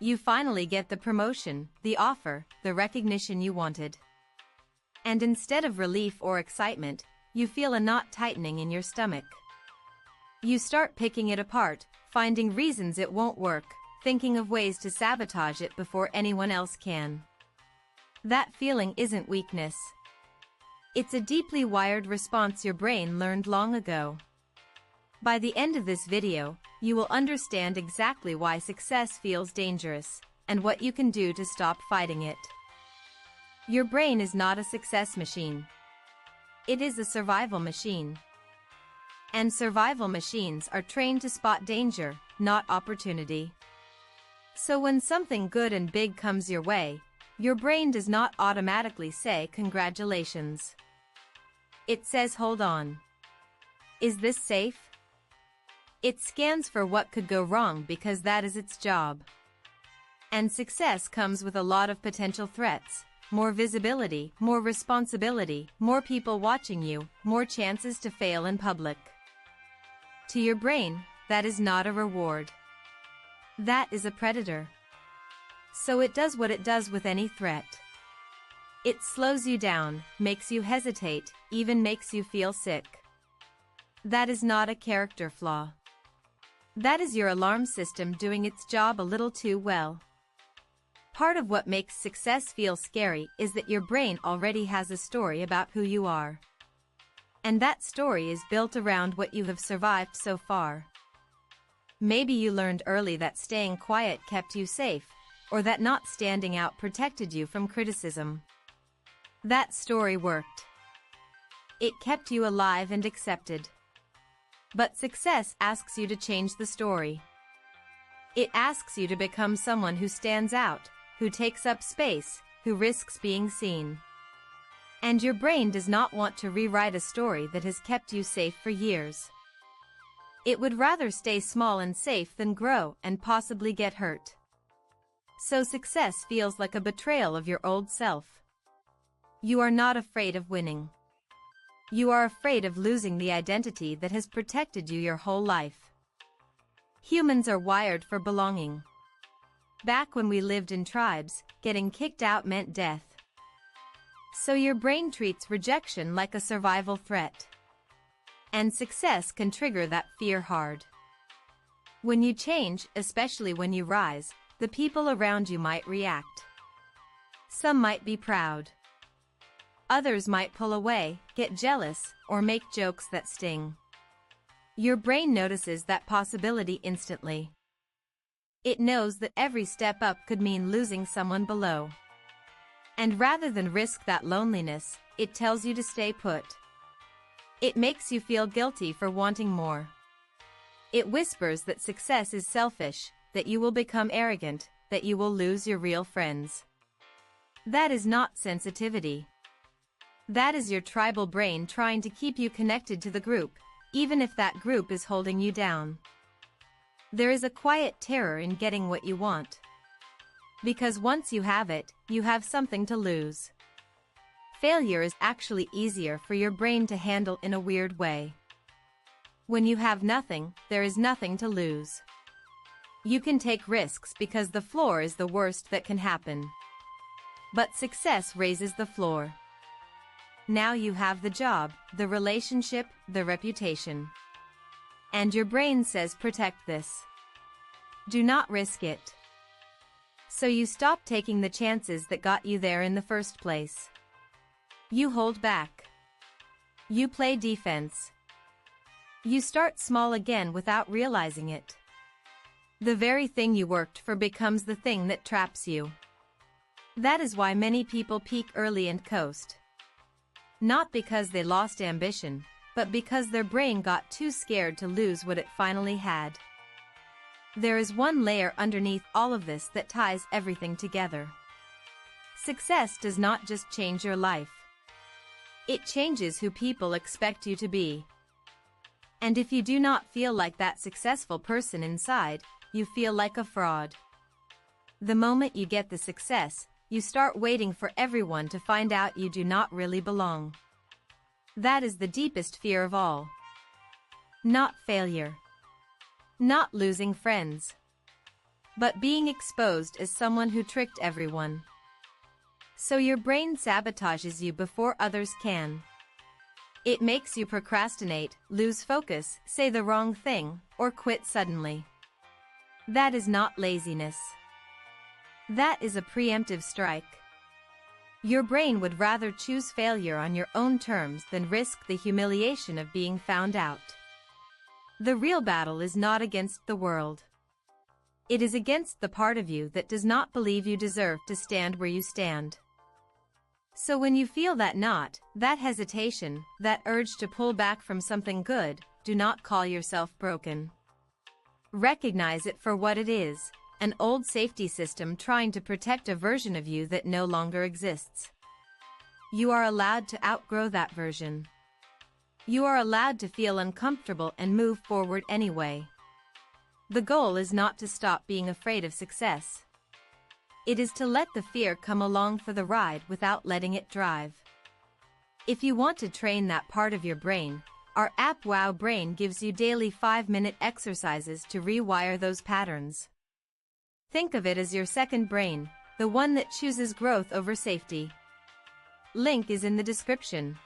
You finally get the promotion, the offer, the recognition you wanted. And instead of relief or excitement, you feel a knot tightening in your stomach. You start picking it apart, finding reasons it won't work, thinking of ways to sabotage it before anyone else can. That feeling isn't weakness. It's a deeply wired response your brain learned long ago. By the end of this video, you will understand exactly why success feels dangerous, and what you can do to stop fighting it. Your brain is not a success machine. It is a survival machine. And survival machines are trained to spot danger, not opportunity. So when something good and big comes your way, your brain does not automatically say congratulations. It says hold on. Is this safe? It scans for what could go wrong because that is its job. And success comes with a lot of potential threats, more visibility, more responsibility, more people watching you, more chances to fail in public. To your brain, that is not a reward. That is a predator. So it does what it does with any threat. It slows you down, makes you hesitate, even makes you feel sick. That is not a character flaw. That is your alarm system doing its job a little too well. Part of what makes success feel scary is that your brain already has a story about who you are. And that story is built around what you have survived so far. Maybe you learned early that staying quiet kept you safe, or that not standing out protected you from criticism. That story worked. It kept you alive and accepted. But success asks you to change the story. It asks you to become someone who stands out, who takes up space, who risks being seen. And your brain does not want to rewrite a story that has kept you safe for years. It would rather stay small and safe than grow and possibly get hurt. So success feels like a betrayal of your old self. You are not afraid of winning. You are afraid of losing the identity that has protected you your whole life. Humans are wired for belonging. Back when we lived in tribes, getting kicked out meant death. So your brain treats rejection like a survival threat. And success can trigger that fear hard. When you change, especially when you rise, the people around you might react. Some might be proud. Others might pull away, get jealous, or make jokes that sting. Your brain notices that possibility instantly. It knows that every step up could mean losing someone below. And rather than risk that loneliness, it tells you to stay put. It makes you feel guilty for wanting more. It whispers that success is selfish, that you will become arrogant, that you will lose your real friends. That is not sensitivity. That is your tribal brain trying to keep you connected to the group, even if that group is holding you down. There is a quiet terror in getting what you want. Because once you have it, you have something to lose. Failure is actually easier for your brain to handle in a weird way. When you have nothing, there is nothing to lose. You can take risks because the floor is the worst that can happen. But success raises the floor. Now you have the job, the relationship, the reputation. And your brain says protect this. Do not risk it. So you stop taking the chances that got you there in the first place. You hold back. You play defense. You start small again without realizing it. The very thing you worked for becomes the thing that traps you. That is why many people peak early and coast. Not because they lost ambition, but because their brain got too scared to lose what it finally had. There is one layer underneath all of this that ties everything together. Success does not just change your life. It changes who people expect you to be. And if you do not feel like that successful person inside, you feel like a fraud. The moment you get the success, you start waiting for everyone to find out you do not really belong. That is the deepest fear of all. Not failure. Not losing friends. but being exposed as someone who tricked everyone. So your brain sabotages you before others can. It makes you procrastinate, lose focus, say the wrong thing, or quit suddenly. That is not laziness. That is a preemptive strike. Your brain would rather choose failure on your own terms than risk the humiliation of being found out. The real battle is not against the world. It is against the part of you that does not believe you deserve to stand where you stand. So when you feel that knot, that hesitation, that urge to pull back from something good, do not call yourself broken. Recognize it for what it is, an old safety system trying to protect a version of you that no longer exists. You are allowed to outgrow that version. You are allowed to feel uncomfortable and move forward anyway. The goal is not to stop being afraid of success. It is to let the fear come along for the ride without letting it drive. If you want to train that part of your brain, our app Wow Brain gives you daily 5-minute exercises to rewire those patterns. Think of it as your second brain, the one that chooses growth over safety. Link is in the description.